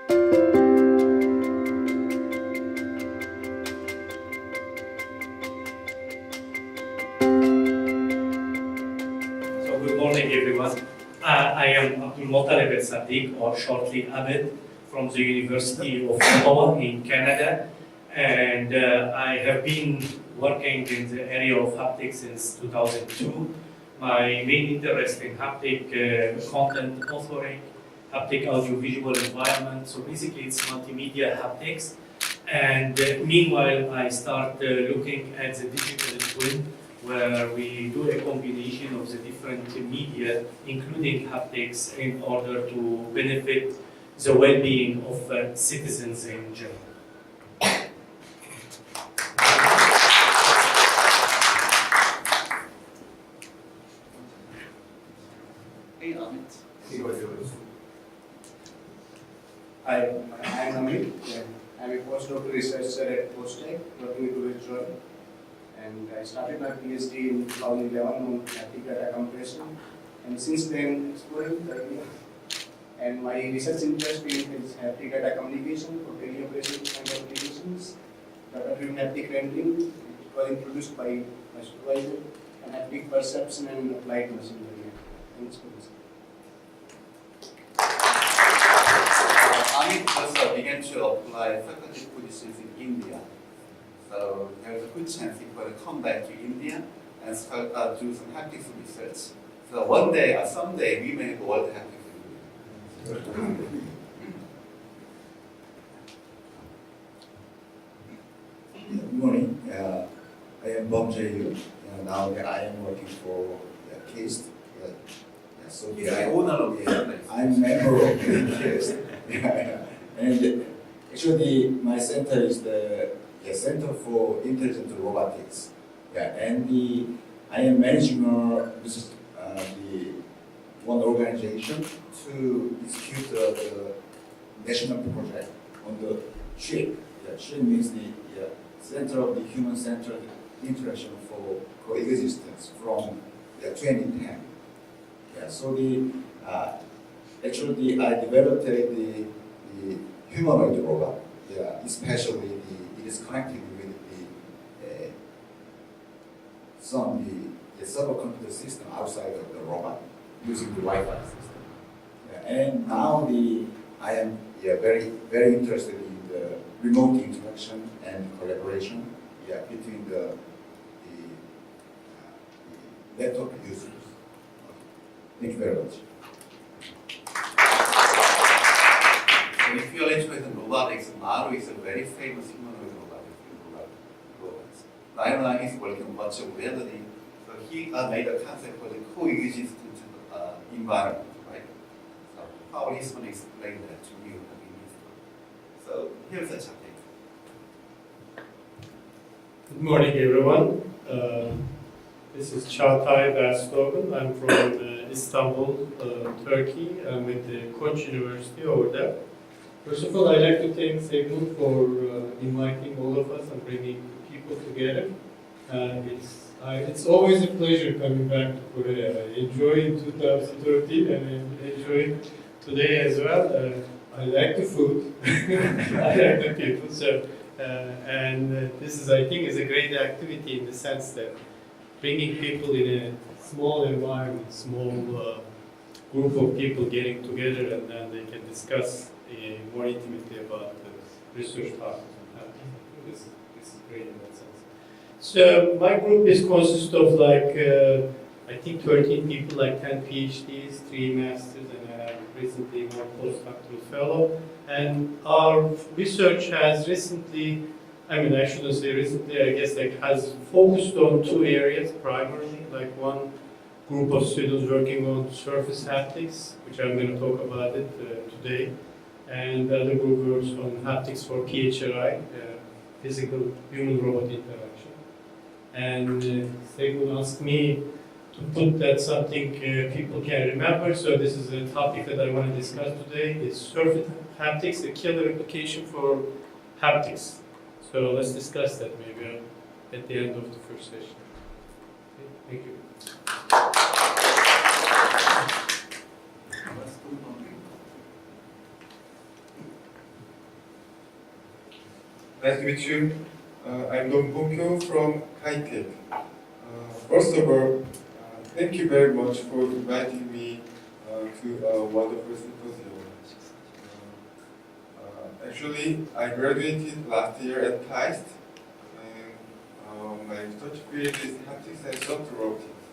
So good morning, everyone. I am Abdul Sadiq, or shortly Abed, from the University of Ottawa in Canada, and I have been working in the area of haptics since 2002. My main interest in haptic content authoring, haptic audiovisual environment, so basically it's multimedia haptics. And meanwhile, I start looking at the digital twin, where we do a combination of the different media, including haptics, in order to benefit the well-being of citizens in general. Hey, Amit. Hi, I'm Amit. I'm a postdoctoral researcher at Postec, working with Village Journal. And I started my PhD in 2011 on haptic data compression. And since then, exploring the area. And my research interest is haptic data communication for teleoperations kind of applications, data-driven haptic rendering. It was introduced by my supervisor, and haptic perception and applied machine learning. Thanks for this. Amit also began to apply faculty positions in India. So there's a good chance he will come back to India and start do some haptics research. So one day, someday, we may have world haptics in India. Good morning. I am Bom Jae-yu. Now I am working for KIST. So He's the owner of the airplane. I'm member of the KIST. And actually, my center is the Center for Intelligent Robotics. And I am managing the one organization to execute the national project on the CHIP. CHIP means the Center of the Human-Centered Interaction for Coexistence from 2010. So actually I developed the humanoid robot. Especially it is connected with the supercomputer system outside of the robot using the Wi-Fi system. And now I am very interested in the remote interaction and collaboration between the laptop users. Thank you very much. So if you're interested in robotics, Maru is a very famous humanoid robots. Ryan is working much with reality, so he made a concept for the coexistent environment, right? So how he's going to explain that to you? So here's a chapter. Good morning, everyone. This is Çağatay Berstogan. I'm from Istanbul, Turkey. I'm at the Koç University over there. First of all, I'd like to thank Segmund for inviting all of us and bringing people together. It's always a pleasure coming back to Korea. I enjoyed 2013 and I enjoyed today as well. I like the food. I like the people. So, this is, I think, is a great activity in the sense that bringing people in a small environment, small group of people getting together, and then they can discuss more intimately about the research topics. This is great in that sense. So my group consists of like I think 13 people, like 10 PhDs, 3 masters, and recently one postdoctoral fellow. And our research has recently, I shouldn't say recently, I guess, like, has focused on 2 areas primarily. Like one group of students working on surface haptics, which I'm going to talk about it today, and the other group works on haptics for PHRI, physical human-robot interaction. And Segmund asked me to put that something people can remember. So this is a topic that I want to discuss today. It's surface haptics, a killer application for haptics. So let's discuss that maybe at the end of the first session. Okay, thank you. Nice to meet you. I'm Don Bong-kyo from Haptics. First of all, thank you very much for inviting me to a wonderful symposium. Actually, I graduated last year at KAIST, and my research field is haptics and software robotics.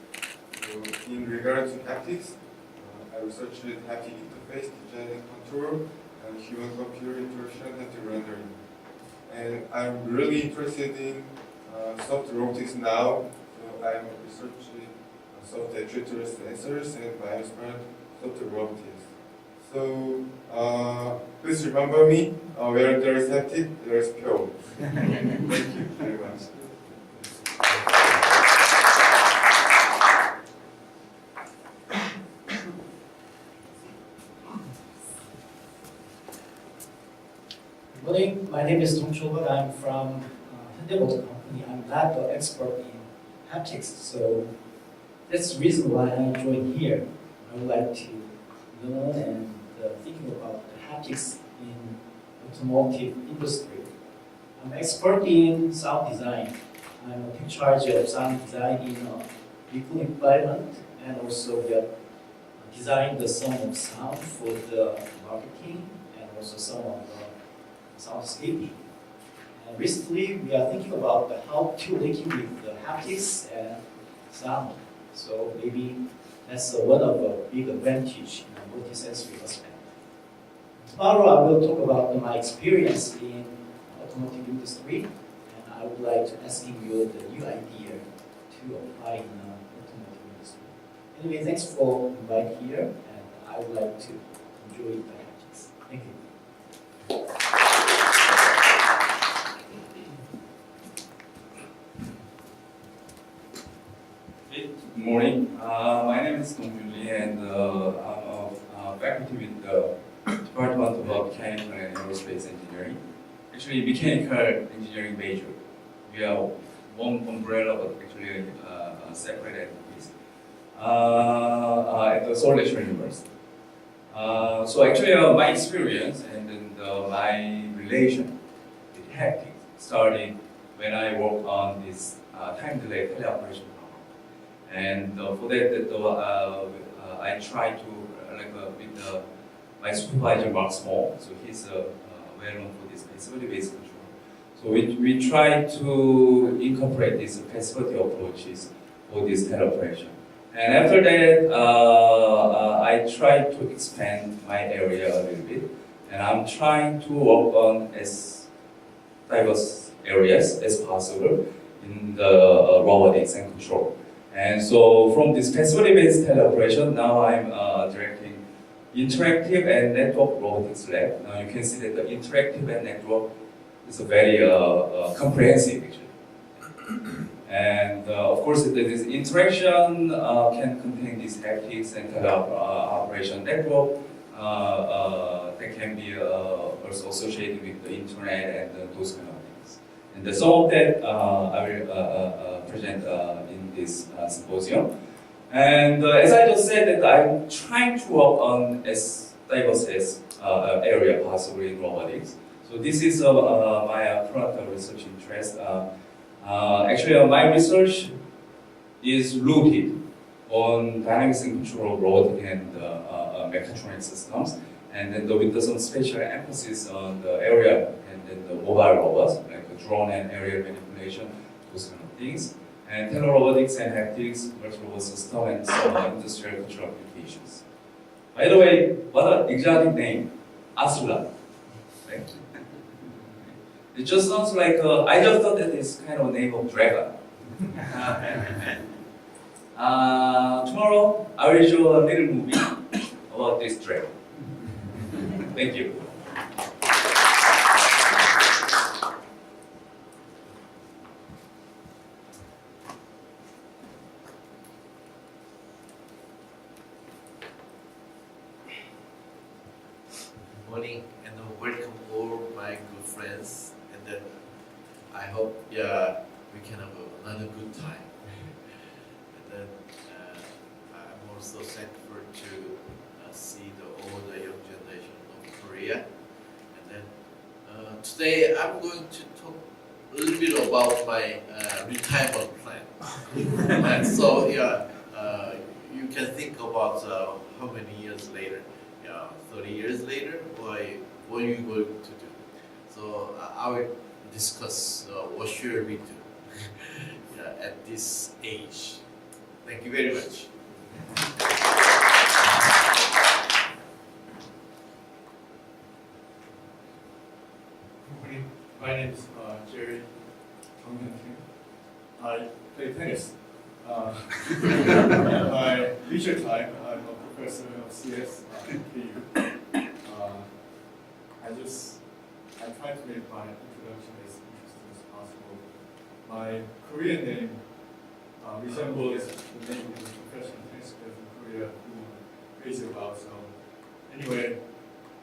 So, in regard to haptics, I researched haptic interface design and control, and human-computer interaction and rendering. And I'm really interested in software robotics now, so I'm researching soft actuator sensors and biosphere software robotics. So please remember me, where there is haptic, there is pure. Thank you very much. Good morning. My name is Dong Chol. I'm from Hyundai Motor Company. I'm not the expert in haptics, so that's the reason why I joined here. I would like to learn and thinking about the haptics in automotive industry. I'm expert in sound design. I'm in charge of sound design in vehicle environment, and also we are designing the some of sound for the marketing and also some of soundscaping. And recently, we are thinking about how to linking with the haptics and sound. So maybe that's one of the big advantage in a multi-sensory aspect. Tomorrow, I will talk about my experience in automotive industry, and I would like to ask you the new idea to apply in automotive industry. Anyway, thanks for inviting here, and I would like to enjoy the haptics. Thank you. Good morning. My name is Dong Lee, and I'm a faculty with the Department of Mechanical and Aerospace Engineering. Actually, mechanical engineering major. We are one umbrella, but actually separate entities at the Seoul National University. So actually, my experience and then my relation with haptics started when I worked on this time delay teleoperation. And for that, I try to with my supervisor Mark Small. So he's well known for this passivity-based control. So we try to incorporate these passivity approaches for this teleoperation. And after that, I try to expand my area a little bit, and I'm trying to work on as diverse areas as possible in the robotics and control. And so from this passivity-based teleoperation, now I'm directing interactive and network robotics lab. Now you can see that the interactive and network is a very comprehensive actually. And of course, this interaction can contain these haptics and teleoperation network that can be also associated with the internet and those kind of things. And some of that I will present in this symposium. And as I just said, that I'm trying to work on as diverse as area possible in robotics. So this is my current research interest. Actually, my research is rooted on dynamics and control of robotic and mechatronic systems, and then with some special emphasis on the area and then the mobile robots, like the drone and aerial manipulation, those kind of things, and telerobotics and haptics, multi-robot system, and some industrial control applications. By the way, what an exotic name, Aslla. Right? It just sounds like, I just thought that it's kind of a name of dragon. Tomorrow, I will show a little movie about this dragon. Thank you. Good morning and welcome all my good friends, and then I hope we can have another good time. And then I'm also thankful to see all the young generation of Korea. And then today I'm going to talk a little bit about my retirement plan. And so you can think about how many years later, 30 years later, what are you going to do? So I will discuss what should we do at this age. Thank you very much. Morning. My name is Jerry. I play tennis. My leisure time, I'm a professor of CS at KU. I try to make my introduction as interesting as possible. My Korean name resembles the name of the professional tennis player from Korea who I'm crazy about. So anyway,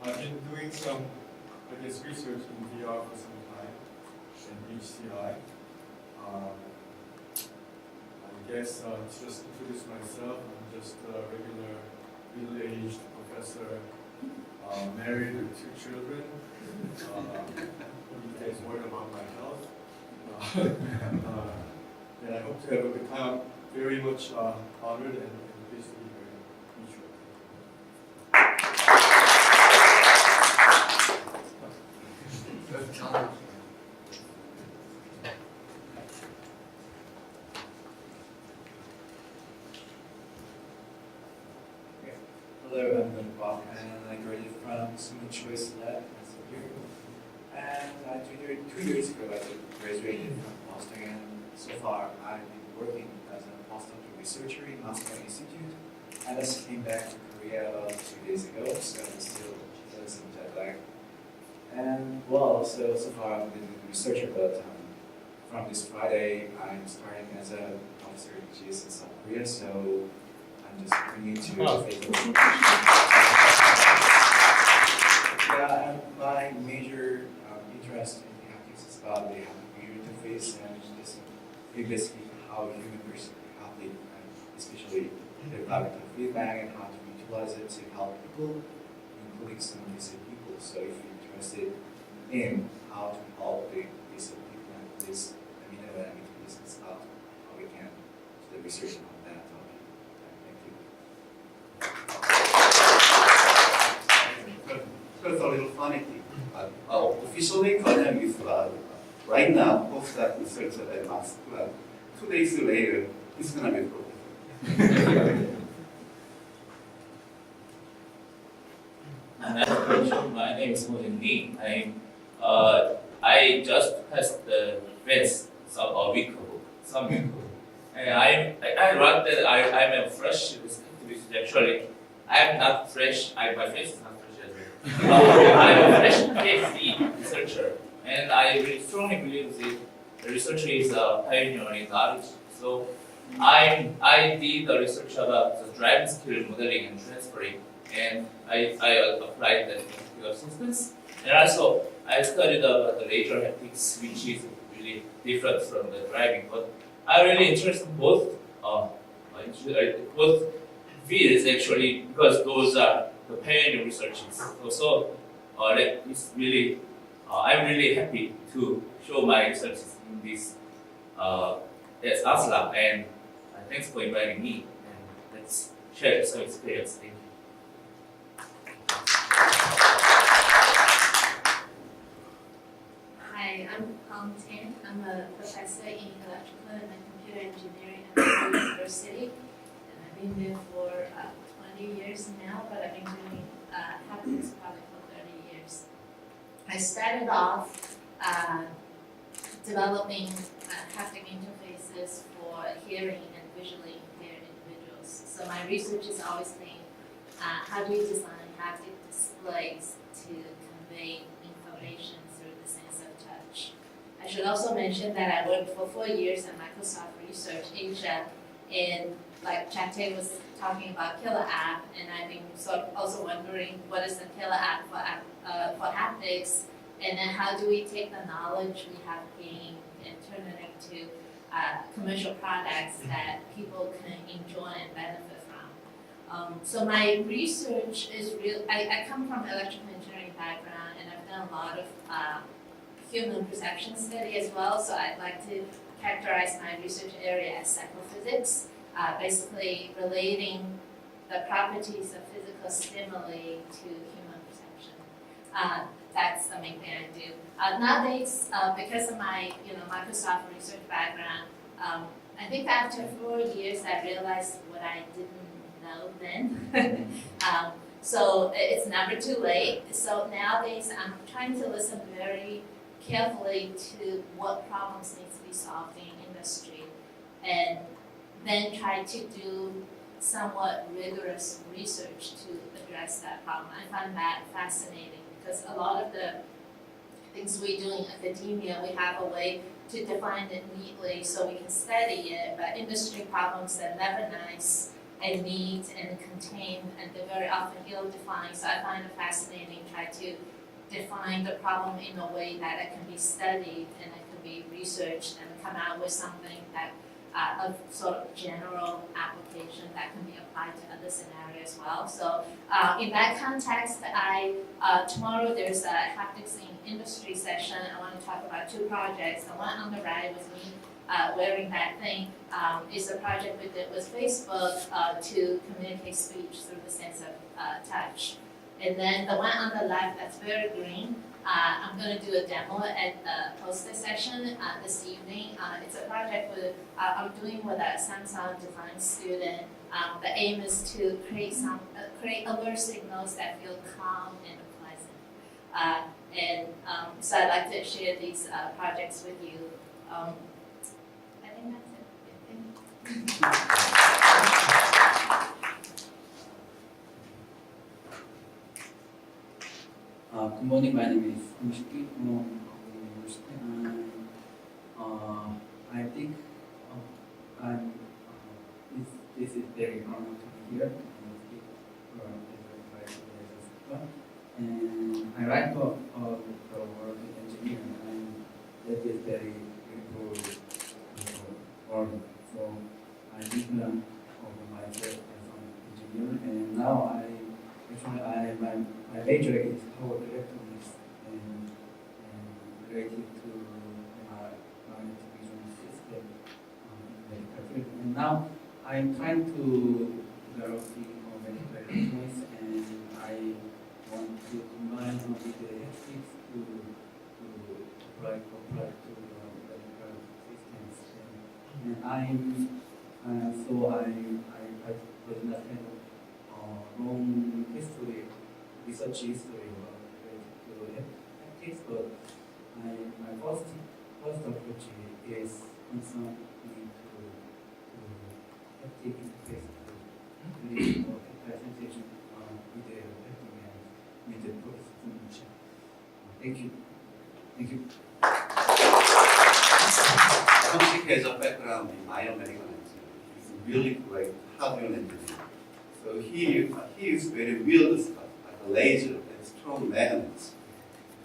I've been doing some, research in VR for some time and HCI. I guess to just introduce myself, I'm just a regular middle-aged professor, married with 2 children. These days worried about my health. And I hope to have a good time. Very much honored and pleased to be here in Detroit. Hello, I'm Bob, and I graduated from Student Choice Lab as a year. And 2 years ago, I graduated from Boston, and so far I've been working as a postdoctoral researcher in Aslla Institute. I just came back to Korea about 2 days ago, so I'm still feeling some jet lag. And well, so far I've been a researcher, but from this Friday, I'm starting as a officer in GS in South Korea, so I'm just bringing to Facebook. Yeah, and my major interest in haptics is about the user interface and just basically how humans haptic, especially the cognitive feedback and how to utilize it to help people, including some disabled people. So if you're interested in how to help the disabled people, please let me know and we can discuss how we can do the research on that topic. Thank you. That's a little funny thing. Officially, Korean is right now postdoc researcher at Max. 2 days later, he's gonna be professor. My name is Moon Lee. I just passed the fence a week ago, and I wrote that I'm a fresh activist. Actually, I'm not fresh. My face is not fresh as well. I'm a fresh PhD researcher, and I really strongly believe that the researcher is a pioneer in knowledge. So I did the research about the driving skill modeling and transferring, and I applied that in systems. And also I studied about the laser haptics, which is really different from the driving. But I really interested in both fields actually, because those are the pioneer researches. So it's really I'm really happy to show my researches in this as Aslla, and thanks for inviting me, and let's share some experience. Thank you. Hi, I'm Peng Tian. I'm a professor in electrical and computer engineering at the university, and I've been there for 20 years now, but I've been doing haptics probably for 30 years. I started off developing haptic interfaces for hearing and visually impaired individuals. So my research has always been how do you design haptic displays to convey information through the sense of touch. I should also mention that I worked for 4 years at Microsoft Research Asia, and like Chate was talking about killer app, and I've been sort of also wondering what is the killer app for haptics, and then how do we take the knowledge we have gained and turn it into commercial products that people can enjoy and benefit from. So my research is real. I come from electrical engineering background, and I've done a lot of human perception study as well, so I'd like to characterize my research area as psychophysics, basically relating the properties of physical stimuli to human perception. That's the main thing I do. Nowadays, because of my Microsoft research background, I think after 4 years I realized what I didn't know then. So it's never too late. So nowadays I'm trying to listen very carefully to what problems need to be solved in industry, and then try to do somewhat rigorous research to address that problem. I find that fascinating because a lot of the things we do in academia, we have a way to define it neatly so we can study it, but industry problems are never nice and neat and contained, and they're very often ill-defined. So I find it fascinating to try to define the problem in a way that it can be studied and it can be researched and come out with something that of sort of general application that can be applied to other scenarios as well. So in that context, tomorrow there's a Haptics in Industry session. I want to talk about 2 projects. The one on the right with me wearing that thing is a project we did with Facebook to communicate speech through the sense of touch. And then the one on the left that's very green, I'm going to do a demo at the poster session this evening. It's a project I'm doing with a Samsung design student. The aim is to create alert signals that feel calm and pleasant. So I'd like to share these projects with you. I think that's it. Thank you. Good morning, my name is Mishki from University, and I think this is very honored to be here and speak and I like the word engineer, and that is very beautiful word. So I think of myself as an engineer, and now my major is power electronics and related to magnetic resonance system in medical field. And now I'm trying to develop the medical electronics, and I want to combine with the Haptics to apply to the medical systems. And so I was not kind of long history, research history related to Haptics, but my first approach is concerned to haptic interface to create more tactile sensation with the haptic and with the processing. Thank you. Thank you. Haptic has a background in biomedical engineering. He's really great hardware engineer. So he is very weird stuff, like a laser and strong magnets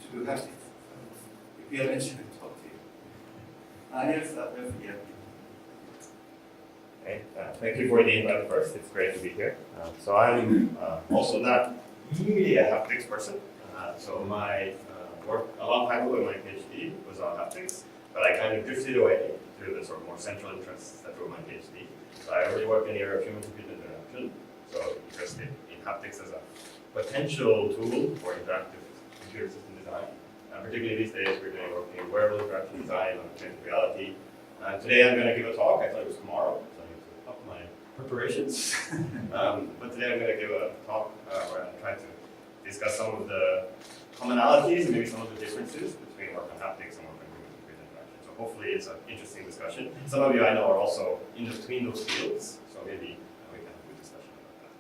to do Haptics. If you eventually talk to you. Yes, yeah. Okay, thank you for the invite first. It's great to be here. So I'm also not really a haptics person. So my work a long time ago in my PhD was on haptics, but I kind of drifted away through the sort of more central interests that drove my PhD. So I already work in the area of human-computer interaction. So interested in haptics as a potential tool for interactive computer system design. Particularly these days, we're doing work in wearable interaction design on augmented reality. Today I'm going to give a talk. I thought it was tomorrow, so I need to up my preparations. But today I'm going to give a talk where I'm trying to discuss some of the commonalities and maybe some of the differences between work on haptics and work on human-computer interaction. So hopefully it's an interesting discussion. Some of you I know are also in between those fields, so maybe we can have a good discussion about that.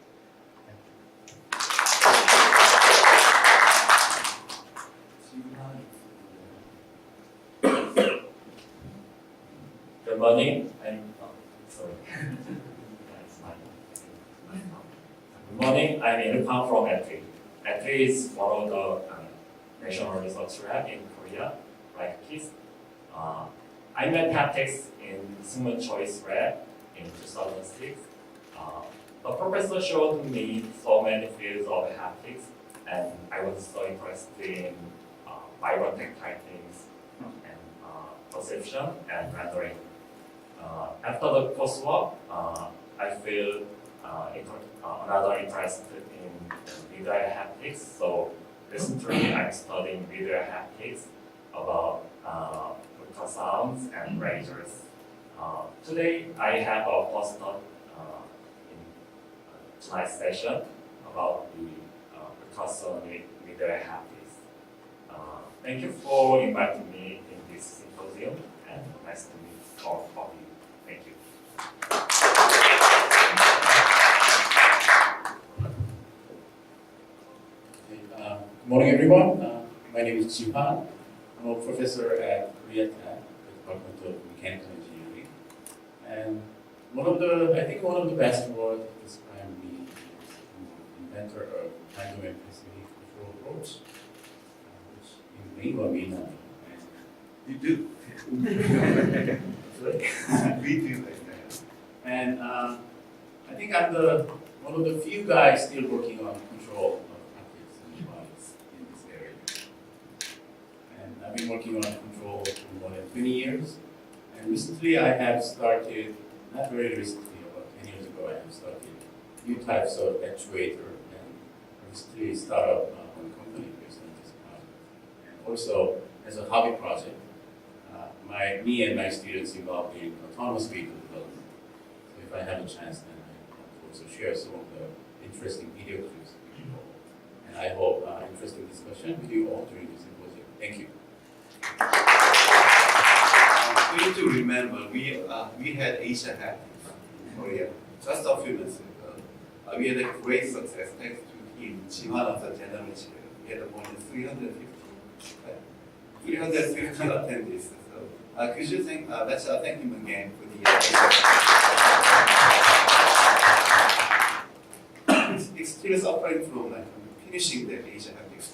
Good morning. Sorry. Good morning. I'm Ilkang from Aslla. Aslla is one of the national research lab in Korea, like KISS. I met Haptics in Summa Choice Lab in 2006. The professor showed me so many fields of haptics, and I was so interested in vibrant tactile things perception and rendering. After the coursework, I feel another interest in video haptics. So recently, I'm studying video haptics about ultrasounds and lasers. Today, I have a postdoc in tonight's session about the ultrasonic video haptics. Thank you for inviting me in this symposium, and nice to meet all of you. Thank you. Good morning, everyone. My name is Jihan. I'm a professor at Korea Tech, Department of Mechanical Engineering. And I think one of the best words to describe me is inventor of time domain specific control approach, which you may or may not know. You do. We do. And I think I'm one of the few guys still working on control of haptics and device in this area. And I've been working on control for more than 20 years. And recently I have started, not very recently, about 10 years ago, I have started new types of actuator and recently started up a company based on this project. And also, as a hobby project, me and my students involved in autonomous vehicle development. So if I have a chance, then I want to also share some of the interesting video clips with you all. And I hope interesting discussion with you all during this symposium. Thank you. We need to remember, we had Asia Haptics in Korea just a few months ago. We had a great success thanks to him, Jiwan as a general chair. We had more than 350 attendees. So, could you let's thank him again for the it's still suffering from finishing the Asia Haptics.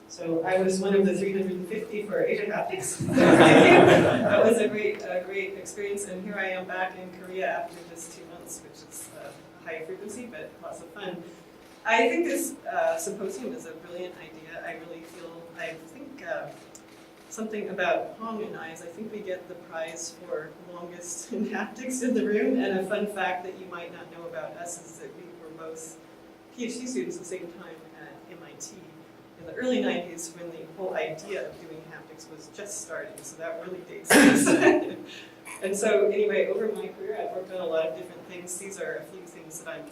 So I was one of the 350 for Asia Haptics. That was a great experience, and here I am back in Korea after just 2 months, which is high frequency, but lots of fun. I think this symposium is a brilliant idea. I really feel, I think something about Hong and I think we get the prize for longest in haptics in the room, and a fun fact that you might not know about us is that we were both PhD students at the same time at MIT in the early 90s when the whole idea of doing haptics was just starting, so that really dates us. And so anyway, over my career I've worked on a lot of different things. These are a few things that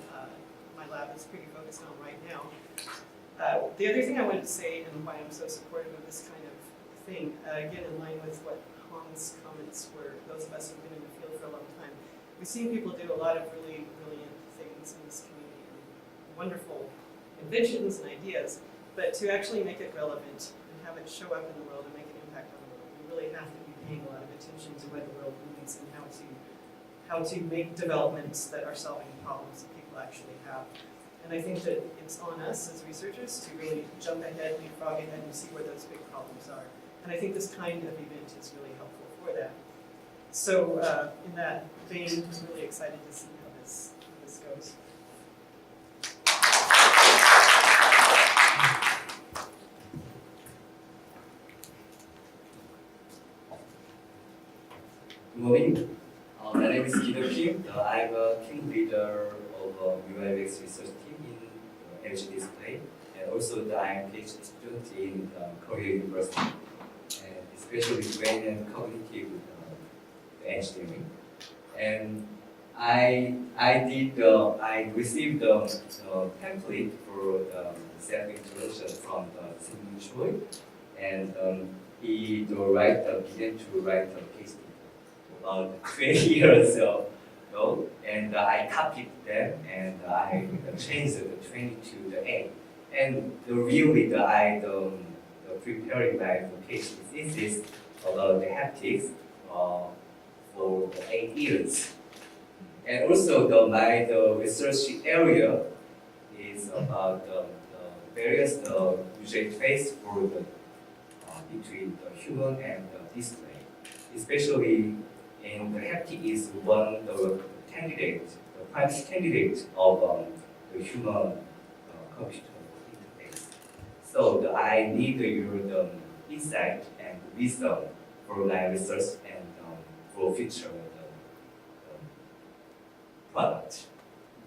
my lab is pretty focused on right now. The other thing I wanted to say, and why I'm so supportive of this kind of thing, again in line with what Hong's comments were, those of us who've been in the field for a long time, we've seen people do a lot of really brilliant things in this community, wonderful inventions and ideas, but to actually make it relevant and have it show up in the world and make an impact on the world, we really have to be paying a lot of attention to what the world needs and how to make developments that are solving problems that people actually have. And I think that it's on us as researchers to really jump ahead, leapfrog ahead, and see where those big problems are. And I think this kind of event is really helpful for that. So in that vein, I'm really excited to see how this goes. Good morning. My name is Gido Kim. I'm a team leader of UIX research team in LG Display, and also I'm a PhD student in Korea University, and especially brain and cognitive engineering. And I received the template for self-introduction from Sim Choi, and he began to write a PhD about 20 years ago, and I copied them and I changed the 20 to the A. And really, I preparing my PhD thesis about the haptics for 8 years. And also, my research area is about the various user interface for between the human and the display, especially. And the haptic is one of the prime candidate of the human computer So I need your insight and wisdom for my research and for future product.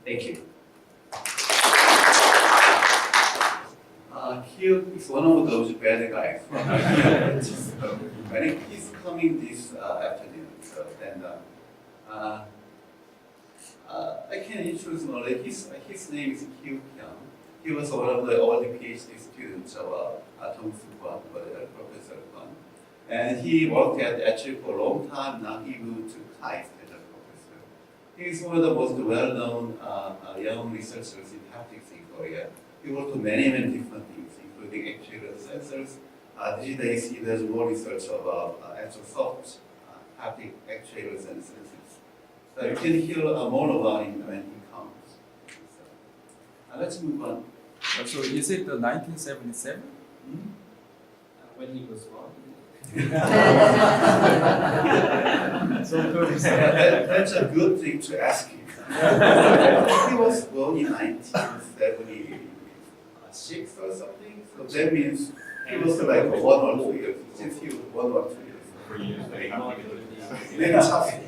Thank you. Hugh is one of those bad guys. So, when he's coming this afternoon, so then I can introduce only his name is Hugh Kyung. He was one of the early PhD students of Dong-Soo Kwon, Professor Kwon. And he worked at HU for a long time. Now he moved to KAIST as a professor. He is one of the most well-known young researchers in haptics in Korea. He worked on many different things, including actuator sensors. These days he does more research about actual soft haptic actuators and sensors. So you can hear more about him when he comes. So, let's move on. So is it 1977? When he was born. That's a good thing to ask him. He was born in 1976 or something, so that means he was like 1 or 2 years, since he was 1 or 2 years. 3 years, very happy with Maybe something.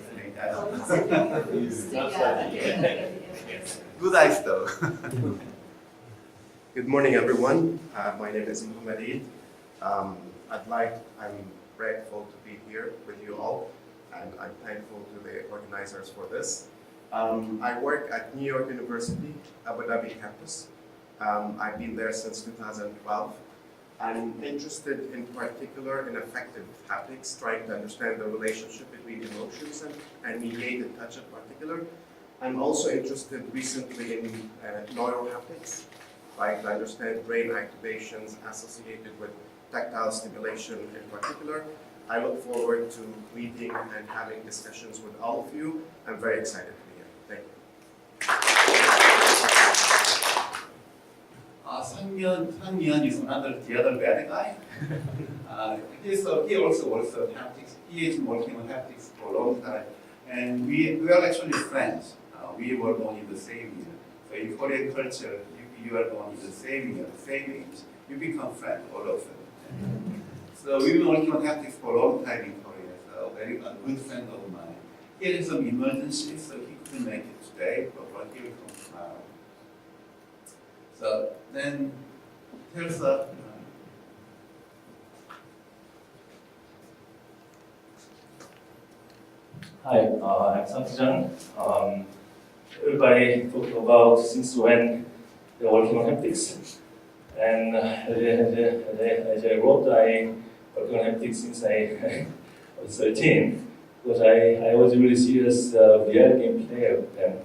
Good eyes though. Good morning, everyone. My name is Muhammad Eid. I'm grateful to be here with you all, and I'm thankful to the organizers for this. I work at New York University, Abu Dhabi campus. I've been there since 2012. I'm interested in particular in affective haptics, trying to understand the relationship between emotions and mediated touch in particular. I'm also interested recently in neurohaptics, trying to understand brain activations associated with tactile stimulation in particular. I look forward to meeting and having discussions with all of you. I'm very excited to be here. Thank you. Sang-Myeon is the other bad guy. He also works on haptics. He is working on haptics for a long time. And we are actually friends. We were born in the same year. So in Korean culture, if you are born in the same year, same age, you become friends all of them. So we've been working on haptics for a long time in Korea. So a good friend of mine. He had some emergency, so he couldn't make it today, but he will come tomorrow. So then there's a Hi, I'm Sang Jang. Everybody talked about since when they're working on haptics. And as I wrote, I worked on haptics since I was 13, because I was really serious VR game player then.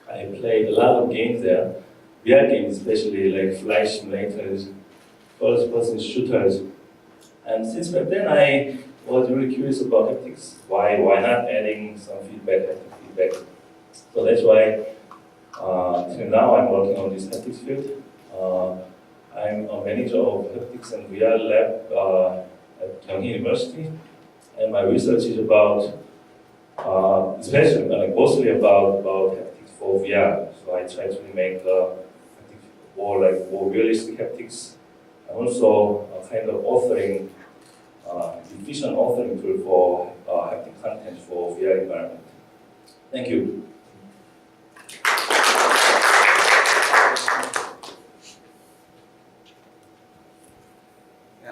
I played a lot of games there, VR games especially, like flight simulators, first-person shooters. And since back then, I was really curious about haptics. Why not adding some haptic feedback? So that's why till now I'm working on this haptics field. I'm a manager of haptics and VR lab at Kyung University, and my research is about, especially mostly about haptics for VR. So I try to make more realistic haptics, and also a kind of authoring, efficient authoring tool for haptic content for VR environment. Thank you.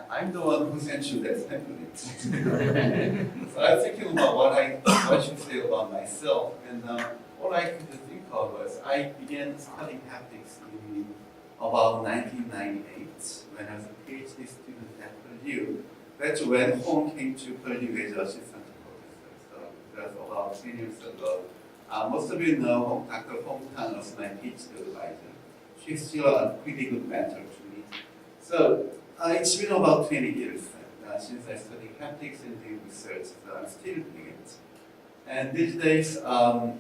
I'm the one who sent you that template. So I was thinking about what I should say about myself, and all I could think of was I began studying haptics in about 1998 when I was a PhD student at Purdue. That's when Hong came to Purdue as assistant professor. So that's about 10 years ago. Most of you know Dr. Hong Tan was my PhD advisor. She's still a pretty good mentor to me. So it's been about 20 years since I studied haptics and doing research, so I'm still doing it. And these days, I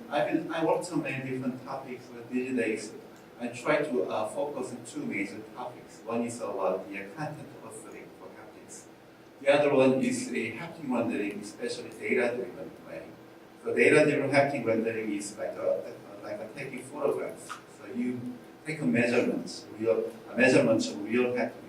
worked on many different topics, but these days I try to focus on two major topics. One is about the content authoring for haptics. The other one is a haptic rendering, especially data-driven way. So data-driven haptic rendering is like taking photographs. So you take a measurement of real haptic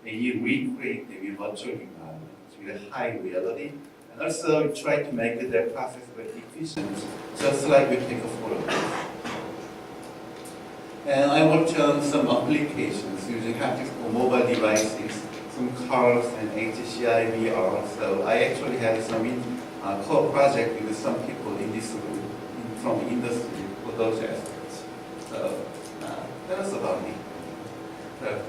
we recreate the virtual environment with high reality, and also try to make the process very efficient, just like we take a photo. And I worked on some applications using haptics for mobile devices, some cars and HCI VR. So I actually had some co-project with some people in this room from the industry for those aspects. So that's about me. So,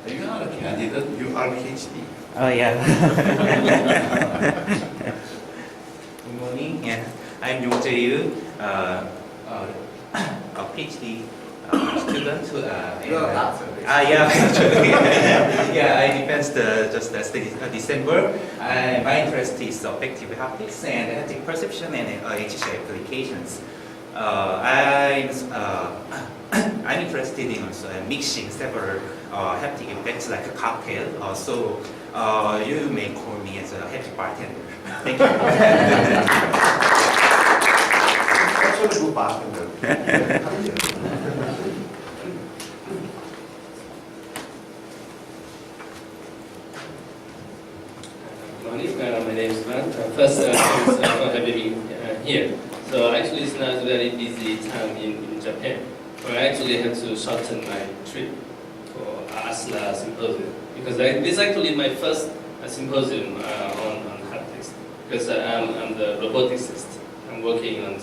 you're not a candidate, you are a PhD. Oh yeah. Good morning. Yeah, I'm Yong Jae-yu, a PhD student. You're a doctor. Yeah, actually. Yeah, I advanced just last December. My interest is objective haptics and haptic perception and HCI applications. I'm interested in also mixing several haptic effects like a cocktail. So you may call me as a haptic bartender. Thank you. Actually, good bartender. Good morning, my name is Van. First, thanks for having me here. So actually, it's not a very busy time in Japan. So I actually had to shorten my trip for Aslla Symposium because this is actually my first symposium on haptics because I'm the roboticist. I'm working on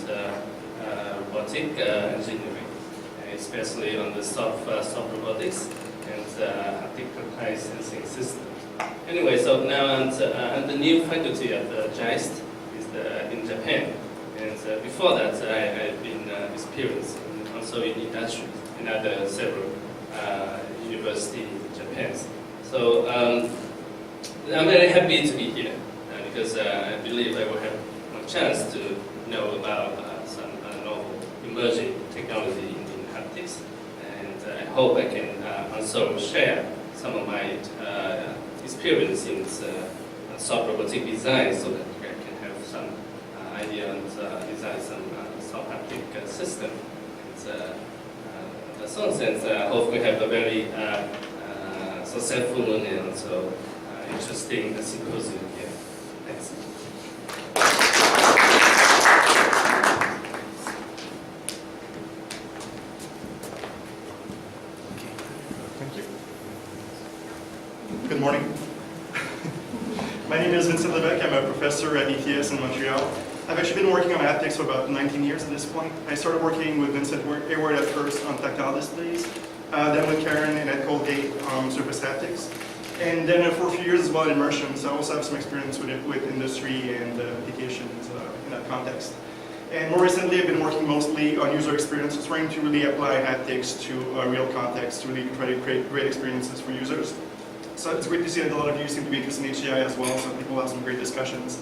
robotic engineering, especially on the soft robotics and haptic tactile sensing systems. Anyway, so now I'm the new faculty at JIST in Japan. And before that, I've been experienced also in industry in other several universities in Japan. So I'm very happy to be here because I believe I will have a chance to know about some novel emerging technology in haptics. And I hope I can also share some of my experience in soft robotic design so that I can have some idea on design some soft haptic system. In some sense, I hope we have a very successful and also interesting symposium here. Thanks. Thank you. Good morning. My name is Vincent Levesque. I'm a professor at ETS in Montreal. I've actually been working on haptics for about 19 years at this point. I started working with Vincent Hayward at first on tactile displays, then with Karen and at Colgate on surface haptics, and then for a few years as well at Immersion, so I also have some experience with industry and applications in that context. And more recently, I've been working mostly on user experience, trying to really apply haptics to a real context to really try to create great experiences for users. So it's great to see that a lot of you seem to be interested in HCI as well, so I think we'll have some great discussions.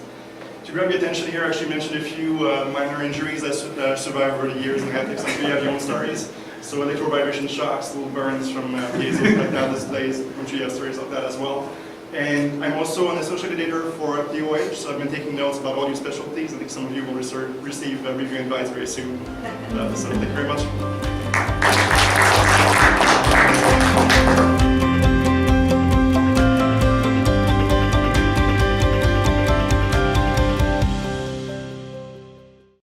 To grab your attention here, I actually mentioned a few minor injuries that survived over the years in haptics. I'm sure you have your own stories. So electro vibration shocks, little burns from piezo tactile displays. I'm sure you have stories like that as well. And I'm also an associate editor for POH, so I've been taking notes about all your specialties. I think some of you will receive review invites very soon. So thank you very much.